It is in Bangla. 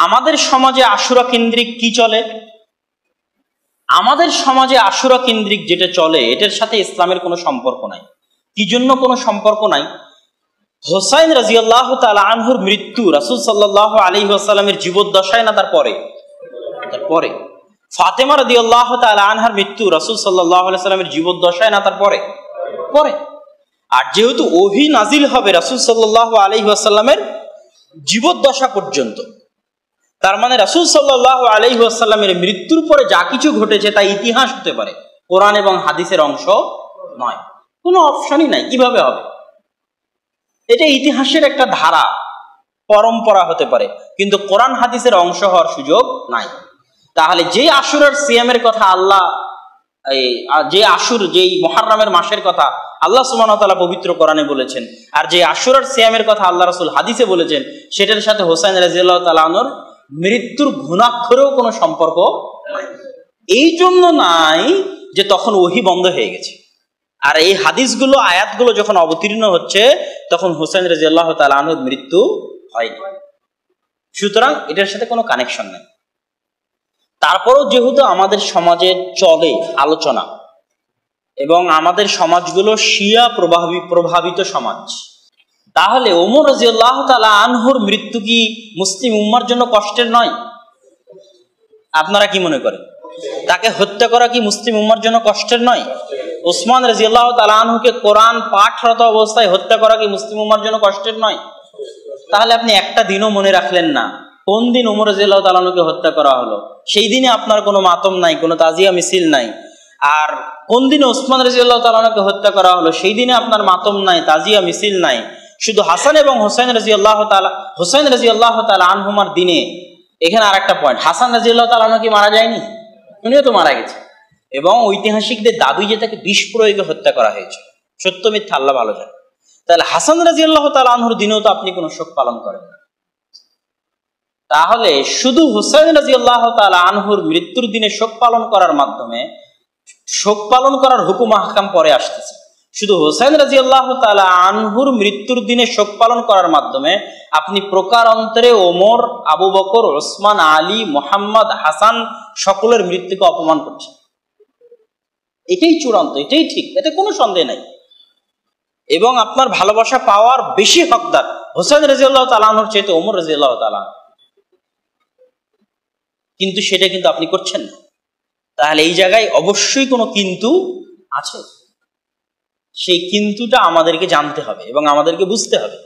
আমাদের সমাজে আশুরা কেন্দ্রিক কি চলে? আমাদের সমাজে আশুরা কেন্দ্রিক যেটা চলে এটার সাথে ইসলামের কোনো সম্পর্ক নাই। কি জন্য কোনো সম্পর্ক নাই? হোসাইন রাদিয়াল্লাহু তাআলা আনহুর মৃত্যু রাসূল সাল্লাল্লাহু আলাইহি ওয়াসাল্লামের জীবদ্দশায় না তারপরে? তারপরে। ফাতেমা রাদিয়াল্লাহু তাআলা আনহার মৃত্যু রাসূল সাল্লাল্লাহু আলাইহি ওয়াসাল্লামের জীবদ্দশায় না তারপরে? পরে। আর যেহেতু ওহী নাজিল হবে রাসূল সাল্লাল্লাহু আলাইহি ওয়াসাল্লামের জীবদ্দশা পর্যন্ত, তার মানে রাসূল সাল্লাল্লাহু আলাইহি ওয়াসাল্লামের মৃত্যুর পরে যা কিছু ঘটেছে তা ইতিহাস হতে পারে, কোরআন এবং হাদিসের অংশ নয়। কোনো অপশনই নাই। কিভাবে হবে? এটা ইতিহাসের একটা ধারা, পরম্পরা হতে পারে, কিন্তু কোরআন হাদিসের অংশ হওয়ার সুযোগ নাই। তাহলে যে আশুরার সিয়ামের কথা আল্লাহ, যেই মুহররমের মাসের কথা আল্লাহ সুবহানাহু ওয়া তাআলা পবিত্র কোরআনে বলেছেন, আর যে আশুরার সিয়ামের কথা আল্লাহ রাসূল হাদিসে বলেছেন, সেটার সাথে হোসাইন রাদিয়াল্লাহু তাআলা আনহুর মৃত্যুর ঘুণাক্ষরেও কোনো সম্পর্ক নাই। এই জন্য নাই যে তখন ওহী বন্ধ হয়ে গেছে, আর এই হাদিসগুলো, আয়াতগুলো যখন অবতীর্ণ হচ্ছে তখন হোসেন রাদিয়াল্লাহু তাআলা আনহুর মৃত্যু হয়নি। সুতরাং এটার সাথে কোনো কানেকশন নেই। তারপরও যেহেতু আমাদের সমাজে চলে আলোচনা, এবং আমাদের সমাজগুলো শিয়া প্রভাবিত সমাজ, তাহলে ওমর রাদিয়াল্লাহু তাআলা আনহুর মৃত্যু কি মুসলিম উম্মার জন্য কষ্টের নয়? আপনারা কি মনে করেন? তাকে হত্যা করা কি মুসলিম উম্মার জন্য কষ্টের নয়? ওসমান রাদিয়াল্লাহু তাআলা আনহুকে কোরআন পাঠরত অবস্থায় হত্যা করা কি মুসলিম উম্মার জন্য কষ্টের নয়? তাহলে আপনি একটা দিনও মনে রাখলেন না কোন দিন ওমর রাদিয়াল্লাহু তাআলা আনহুকে হত্যা করা হলো। সেই দিনে আপনার কোনো মাতম নাই, কোনো তাজিয়া মিছিল নাই। আর কোন দিনে ওসমান রাদিয়াল্লাহু তাআলা আনহুকে হত্যা করা হলো, সেই দিনে আপনার মাতম নাই, তাজিয়া মিছিল নাই। শুধু হাসান এবং হোসেন রাদিয়াল্লাহু তাআলা আনহুমার দিনে। এখানে আরেকটা পয়েন্ট, হাসান রাদিয়াল্লাহু তাআলা আনহু কি মারা যায়নি? উনিও তো মারা গেছে, এবং ঐতিহাসিকদের দাবি যে তাকে বিষ প্রয়োগে হত্যা করা হয়েছে। সত্য মিথ্যা আল্লাহ ভালো জানে। তাহলে হাসান রাদিয়াল্লাহু তাআলা আনহুর দিনেও তো আপনি কোনো শোক পালন করেন না। তাহলে শুধু হুসাইন রাদিয়াল্লাহু তাআলা আনহুর মৃত্যুর দিনে শোক পালন করার মাধ্যমে, শোক পালন করার হুকুম আহকাম পরে আসতেছে, শুধু হুসাইন রাদিয়াল্লাহু তাআলা আনহুর মৃত্যুর দিনে শোক পালন করার মাধ্যমে আপনি প্রকারান্তরে ওমর, আবু বকর, ওসমান, আলী, মুহাম্মদ, হাসান সকলের মৃত্যুকে অপমান করছেন। এটাই চূড়ান্ত, এটাই ঠিক, এতে কোনো সন্দেহ নাই। এবং আপনার ভালোবাসা পাওয়ার বেশি হকদার হুসাইন রাদিয়াল্লাহু তাআলা আনহুর চেয়ে ওমর রাদিয়াল্লাহু তাআলা, কিন্তু সেটা কিন্তু আপনি করছেন না। তাহলে এই জায়গায় অবশ্যই কোনো কিন্তু আছে। সেই কিন্তুটা আমাদেরকে জানতে হবে এবং আমাদেরকে বুঝতে হবে।